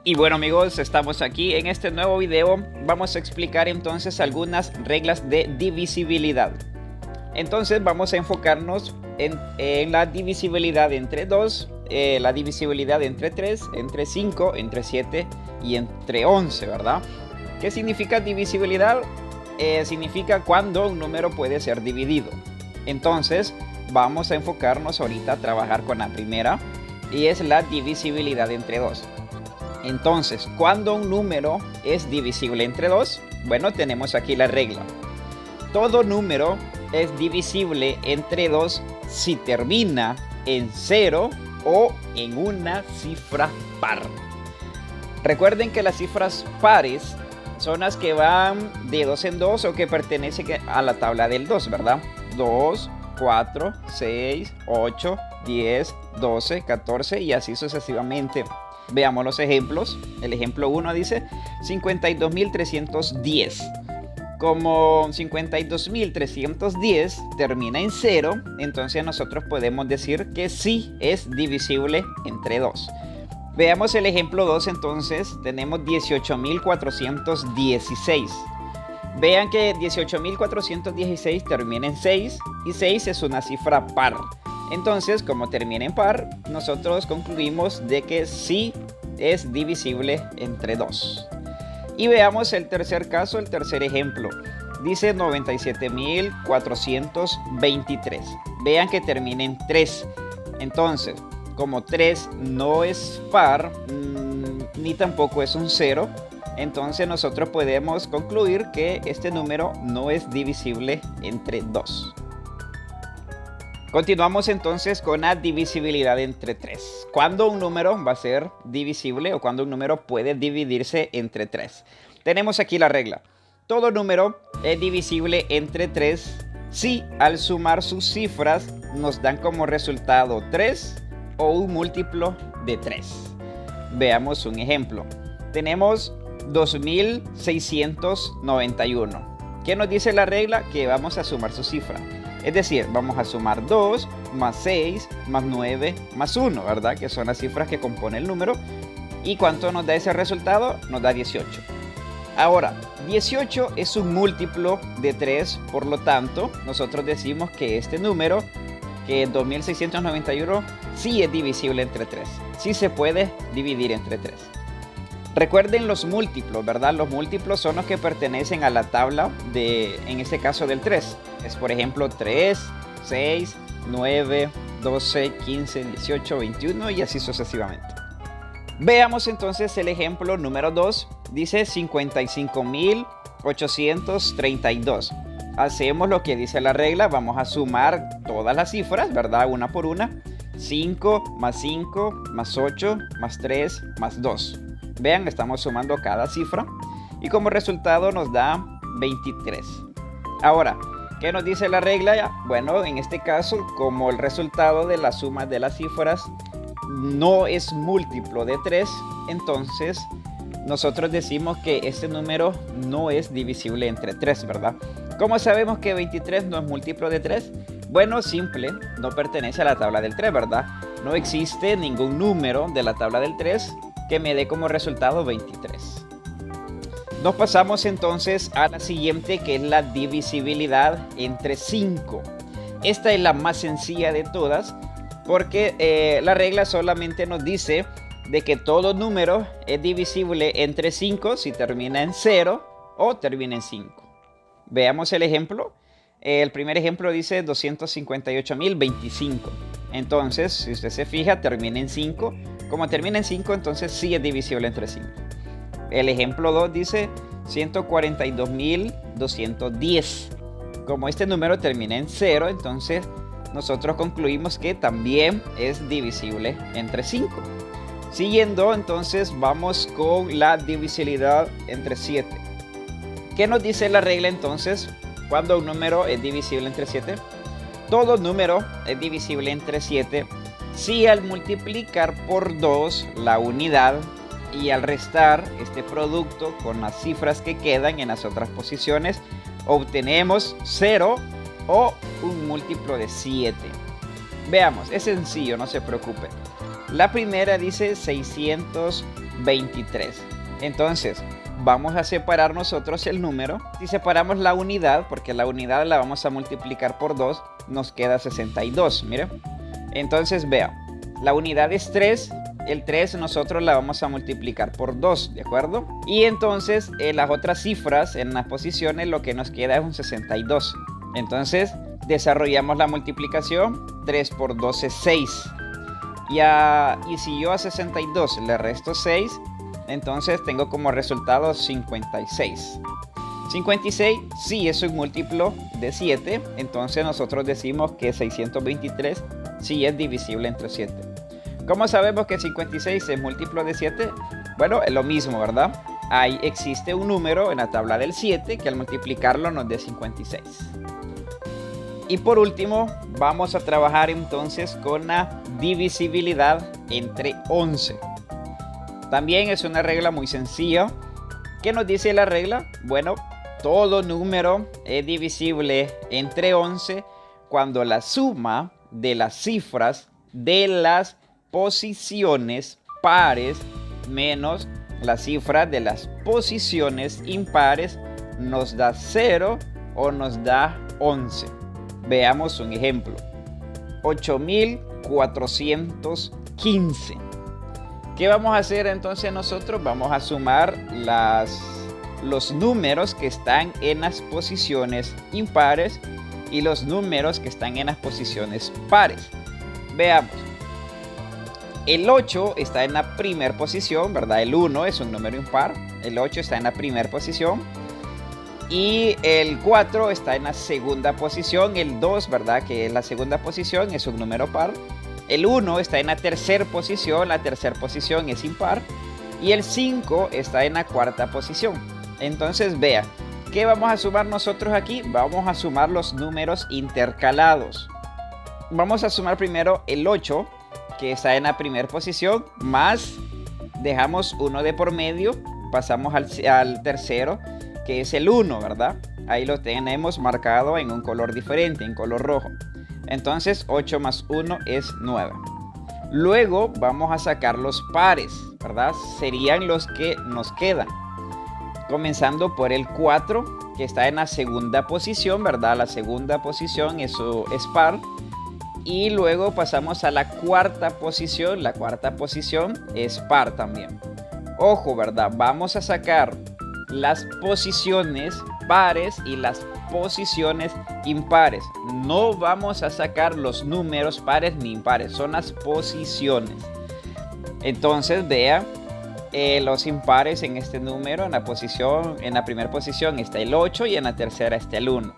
Y bueno amigos, estamos aquí en este nuevo video. Vamos a explicar entonces algunas reglas de divisibilidad. Entonces vamos a enfocarnos en la divisibilidad entre 2, la divisibilidad entre 3, entre 5, entre 7 y entre 11, ¿verdad? ¿Qué significa divisibilidad? Significa cuando un número puede ser dividido. Entonces vamos a enfocarnos ahorita a trabajar con la primera, y es la divisibilidad entre 2. Entonces, cuando un número es divisible entre 2, bueno, tenemos aquí la regla. Todo número es divisible entre 2 si termina en 0 o en una cifra par. Recuerden que las cifras pares son las que van de 2 en 2 o que pertenecen a la tabla del 2, ¿verdad? 2, 4, 6, 8, 10, 12, 14 y así sucesivamente. Veamos los ejemplos. El ejemplo 1 dice 52.310. Como 52.310 termina en 0, entonces nosotros podemos decir que sí es divisible entre 2. Veamos el ejemplo 2 entonces. Tenemos 18.416. Vean que 18.416 termina en 6 y 6 es una cifra par. Entonces, como termina en par, nosotros concluimos de que sí es divisible entre 2. Y veamos el tercer caso, el tercer ejemplo. Dice 97.423. Vean que termina en 3. Entonces, como 3 no es par, ni tampoco es un 0, entonces nosotros podemos concluir que este número no es divisible entre 2. Continuamos entonces con la divisibilidad entre 3. ¿Cuándo un número va a ser divisible o cuándo un número puede dividirse entre 3? Tenemos aquí la regla. Todo número es divisible entre 3 si al sumar sus cifras nos dan como resultado 3 o un múltiplo de 3. Veamos un ejemplo. Tenemos 2.691. ¿Qué nos dice la regla? Que vamos a sumar su cifra. Es decir, vamos a sumar 2 más 6 más 9 más 1, ¿verdad? Que son las cifras que componen el número. ¿Y cuánto nos da ese resultado? Nos da 18. Ahora, 18 es un múltiplo de 3, por lo tanto, nosotros decimos que este número, que es 2.691, sí es divisible entre 3. Sí se puede dividir entre 3. Recuerden los múltiplos, ¿verdad? Los múltiplos son los que pertenecen a la tabla en este caso del 3. Es por ejemplo 3, 6, 9, 12, 15, 18, 21 y así sucesivamente. Veamos entonces el ejemplo número 2. Dice 55.832. Hacemos lo que dice la regla. Vamos a sumar todas las cifras, ¿verdad? Una por una. 5 más 5 más 8 más 3 más 2. Vean, estamos sumando cada cifra y como resultado nos da 23. Ahora, ¿qué nos dice la regla? Bueno, en este caso, como el resultado de la suma de las cifras no es múltiplo de 3, entonces nosotros decimos que este número no es divisible entre 3, ¿verdad? ¿Cómo sabemos que 23 no es múltiplo de 3? Bueno, simple, no pertenece a la tabla del 3, ¿verdad? No existe ningún número de la tabla del 3 que me dé como resultado 23. Nos pasamos entonces a la siguiente, que es la divisibilidad entre 5. Esta es la más sencilla de todas porque la regla solamente nos dice de que todo número es divisible entre 5 si termina en 0 o termina en 5. Veamos el ejemplo. El primer ejemplo dice 258.025. Entonces, si usted se fija, termina en 5. Como termina en 5, entonces sí es divisible entre 5. El ejemplo 2 dice 142.210. Como este número termina en 0, entonces nosotros concluimos que también es divisible entre 5. Siguiendo, entonces vamos con la divisibilidad entre 7. ¿Qué nos dice la regla entonces cuando un número es divisible entre 7? Todo número es divisible entre 7 si al multiplicar por 2 la unidad y al restar este producto con las cifras que quedan en las otras posiciones obtenemos 0 o un múltiplo de 7. Veamos, es sencillo, no se preocupe. La primera dice 600 23. Entonces, vamos a separar nosotros el número. Si separamos la unidad, porque la unidad la vamos a multiplicar por 2, nos queda 62, mire. Entonces, vea, la unidad es 3. El 3 nosotros la vamos a multiplicar por 2, ¿de acuerdo? Y entonces las otras cifras en las posiciones lo que nos queda es un 62. Entonces desarrollamos la multiplicación. 3 por 2 es 6. Y si yo a 62 le resto 6, entonces tengo como resultado 56. 56 sí es un múltiplo de 7. Entonces nosotros decimos que 623 sí es divisible entre 7. ¿Cómo sabemos que 56 es múltiplo de 7? Bueno, es lo mismo, ¿verdad? Ahí existe un número en la tabla del 7 que al multiplicarlo nos dé 56. Y por último, vamos a trabajar entonces con la divisibilidad entre 11. También es una regla muy sencilla. ¿Qué nos dice la regla? Bueno, todo número es divisible entre 11 cuando la suma de las cifras de las posiciones pares menos la cifra de las posiciones impares nos da 0 o nos da 11. Veamos un ejemplo. 8415. ¿Qué vamos a hacer entonces nosotros? Vamos a sumar los números que están en las posiciones impares y los números que están en las posiciones pares. Veamos. El 8 está en la primera posición, ¿verdad? El 1 es un número impar. El 8 está en la primera posición. Y el 4 está en la segunda posición. El 2, ¿verdad? Que es la segunda posición, es un número par. El 1 está en la tercera posición. La tercera posición es impar. Y el 5 está en la cuarta posición. Entonces, vea, ¿qué vamos a sumar nosotros aquí? Vamos a sumar los números intercalados. Vamos a sumar primero el 8, que está en la primera posición, más dejamos 1 de por medio, pasamos al tercero, que es el 1, ¿verdad? Ahí lo tenemos marcado en un color diferente, en color rojo. Entonces 8 más 1 es 9. Luego vamos a sacar los pares, ¿verdad? Serían los que nos quedan. Comenzando por el 4, que está en la segunda posición, ¿verdad? La segunda posición es par. Y luego pasamos a la cuarta posición. La cuarta posición es par también. Ojo, ¿verdad? Vamos a sacar las posiciones pares y las posiciones impares. No vamos a sacar los números pares ni impares. Son las posiciones. Entonces, vea, los impares en este número, en la primera posición está el 8 y en la tercera está el 1.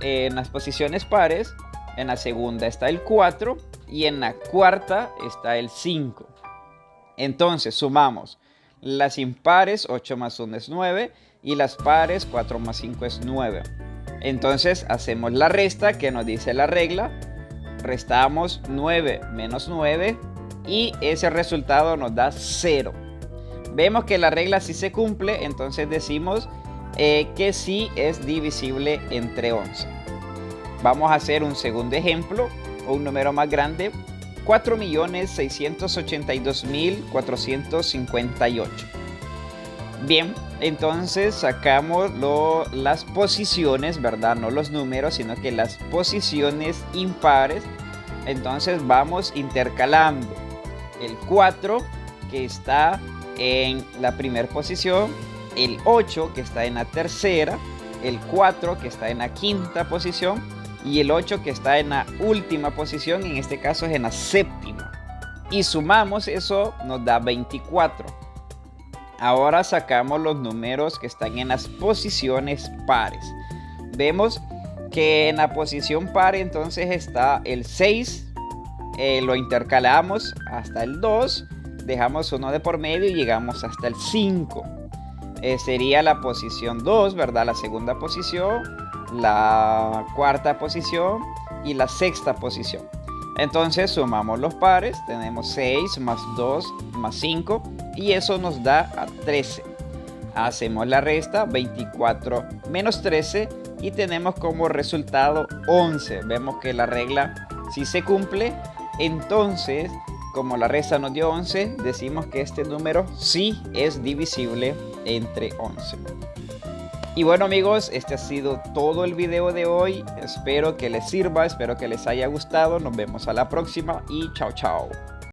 En las posiciones pares, en la segunda está el 4 y en la cuarta está el 5. Entonces sumamos las impares, 8 más 1 es 9, y las pares, 4 más 5 es 9. Entonces hacemos la resta que nos dice la regla. Restamos 9 menos 9 y ese resultado nos da 0. Vemos que la regla sí se cumple, entonces decimos que sí es divisible entre 11. Vamos a hacer un segundo ejemplo, un número más grande, 4.682.458. Bien, entonces sacamos las posiciones, ¿verdad? No los números, sino que las posiciones impares. Entonces vamos intercalando el 4, que está en la primera posición, el 8, que está en la tercera, el 4, que está en la quinta posición, y el 8 que está en la última posición, en este caso es en la séptima. Y sumamos eso, nos da 24. Ahora sacamos los números que están en las posiciones pares. Vemos que en la posición par entonces está el 6. Lo intercalamos hasta el 2. Dejamos 1 de por medio y llegamos hasta el 5. Sería la posición 2, ¿verdad? La segunda posición, la cuarta posición y la sexta posición. Entonces sumamos los pares, tenemos 6 más 2 más 5 y eso nos da a 13. Hacemos la resta, 24 menos 13 y tenemos como resultado 11. Vemos que la regla sí se cumple, entonces como la resta nos dio 11, decimos que este número sí es divisible entre 11. Y bueno amigos, este ha sido todo el video de hoy. Espero que les sirva, espero que les haya gustado. Nos vemos a la próxima y chao chao.